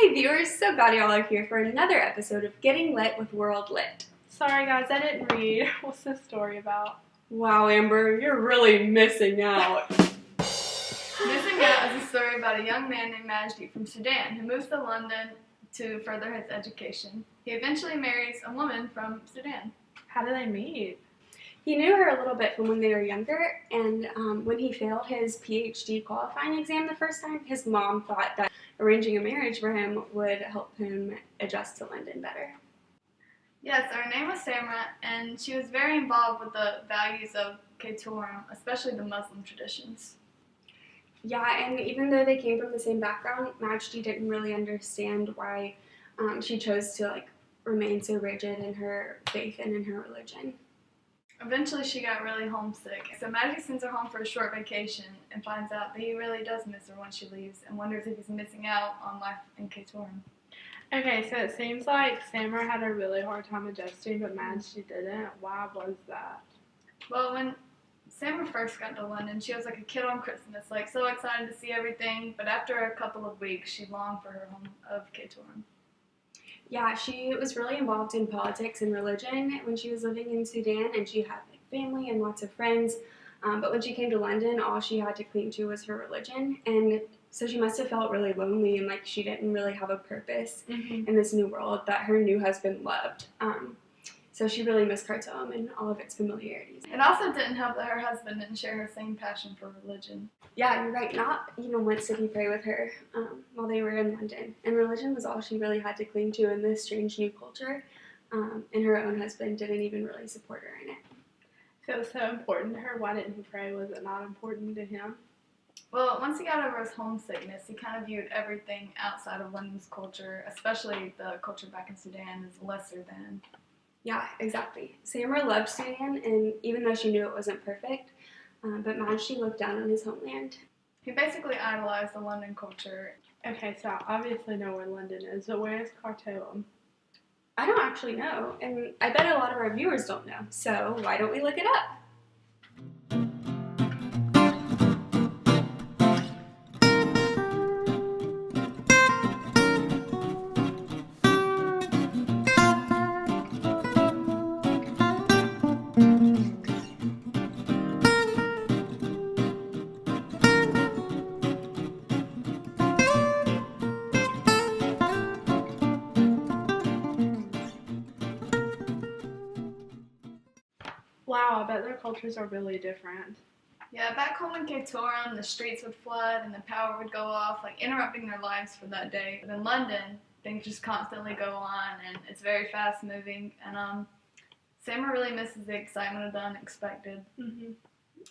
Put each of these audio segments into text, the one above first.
Hey viewers, so glad y'all are here for another episode of Getting Lit with World Lit. Sorry guys, I didn't read. What's this story about? Wow, Amber, you're really missing out. Missing Out is a story about a young man named Majdi from Sudan who moves to London to further his education. He eventually marries a woman from Sudan. How did they meet? He knew her a little bit from when they were younger, and when he failed his PhD qualifying exam the first time, his mom thought that arranging a marriage for him would help him adjust to London better. Yes, her name was Samra, and she was very involved with the values of Ketorum, especially the Muslim traditions. Yeah, and even though they came from the same background, Majdi didn't really understand why she chose to remain so rigid in her faith and in her religion. Eventually, she got really homesick, so Majdi sends her home for a short vacation and finds out that he really does miss her when she leaves and wonders if he's missing out on life in Ketorum. Okay, so it seems like Samra had a really hard time adjusting, but Majdi didn't. Why was that? Well, when Samra first got to London, she was like a kid on Christmas, so excited to see everything, but after a couple of weeks, she longed for her home of Ketorum. Yeah, she was really involved in politics and religion when she was living in Sudan, and she had family and lots of friends. But when she came to London, all she had to cling to was her religion, and so she must have felt really lonely and like she didn't really have a purpose in this new world that her new husband loved. So she really missed Khartoum and all of its familiarities. It also didn't help that her husband didn't share her same passion for religion. Yeah, you're right. Not even once did he pray with her while they were in London. And religion was all she really had to cling to in this strange new culture. And her own husband didn't even really support her in it. If it was so important to her, why didn't he pray? Was it not important to him? Well, once he got over his homesickness, he kind of viewed everything outside of London's culture, especially the culture back in Sudan, as lesser than. Yeah, exactly. Samra loved Sudan, and even though she knew it wasn't perfect, but Majdi looked down on his homeland. He basically idolized the London culture. Okay, so I obviously know where London is, but where is Khartoum? I don't actually know, and I bet a lot of our viewers don't know, so why don't we look it up? Wow, I bet their cultures are really different. Yeah, back home in Ketorum, the streets would flood and the power would go off, interrupting their lives for that day. But in London, things just constantly go on, and it's very fast-moving. And Samra really misses the excitement of the unexpected.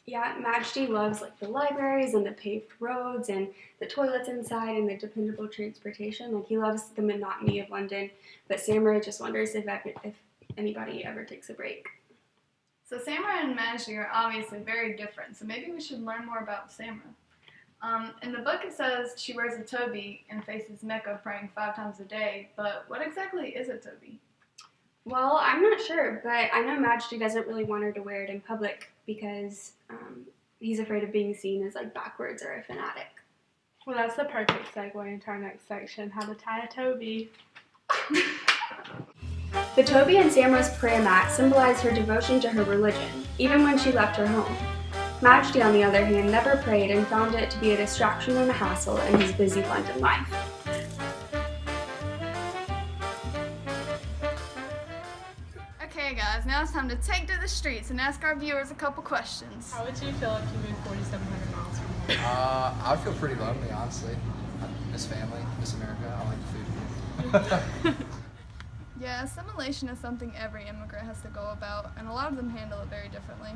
Yeah, Majdi loves the libraries and the paved roads and the toilets inside and the dependable transportation. He loves the monotony of London, but Samra just wonders if anybody ever takes a break. So Samra and Majdi are obviously very different, so maybe we should learn more about Samra. In the book it says she wears a toby and faces Mecca praying 5 times a day, but what exactly is a toby? Well, I'm not sure, but I know Majdi doesn't really want her to wear it in public because he's afraid of being seen as backwards or a fanatic. Well, that's the perfect segue into our next section, how to tie a toby. The toby and Samra's prayer mat symbolize her devotion to her religion, even when she left her home. Majdi, on the other hand, never prayed and found it to be a distraction and a hassle in his busy London life. Okay guys, now it's time to take to the streets and ask our viewers a couple questions. How would you feel if you moved 4,700 miles from home? I would feel pretty lonely, honestly. I miss family, miss America. I like the food. Yeah, assimilation is something every immigrant has to go about, and a lot of them handle it very differently.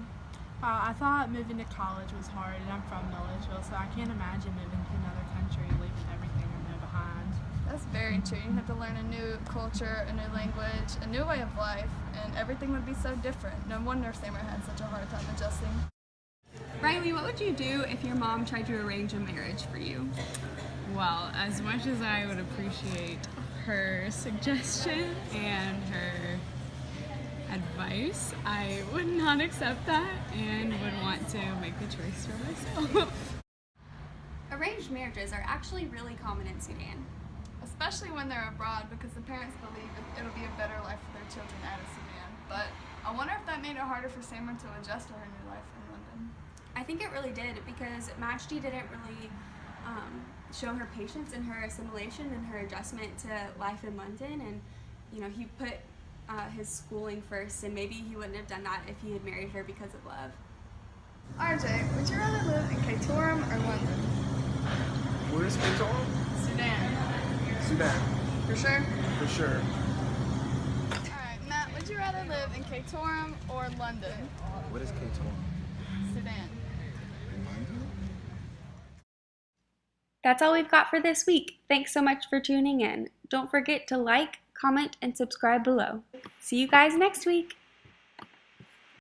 I thought moving to college was hard, and I'm from Milledgeville, so I can't imagine moving to another country, leaving everything I know behind. That's very true. You have to learn a new culture, a new language, a new way of life, and everything would be so different. No wonder Samra had such a hard time adjusting. Riley, what would you do if your mom tried to arrange a marriage for you? Well, as much as I would appreciate her suggestion and her advice, I would not accept that and would want to make the choice for myself. Arranged marriages are actually really common in Sudan. especially when they're abroad, because the parents believe it'll be a better life for their children out of Sudan. But I wonder if that made it harder for Samra to adjust to her new life in London. I think it really did, because Majdi didn't really show her patience in her assimilation and her adjustment to life in London, and he put his schooling first, and maybe he wouldn't have done that if he had married her because of love. RJ, would you rather live in Khartoum or London? Where's Khartoum? Sudan. Sudan. For sure? For sure. Alright, Matt, would you rather live in Khartoum or London? What is Khartoum? Sudan. That's all we've got for this week. Thanks so much for tuning in. Don't forget to like, comment, and subscribe below. See you guys next week.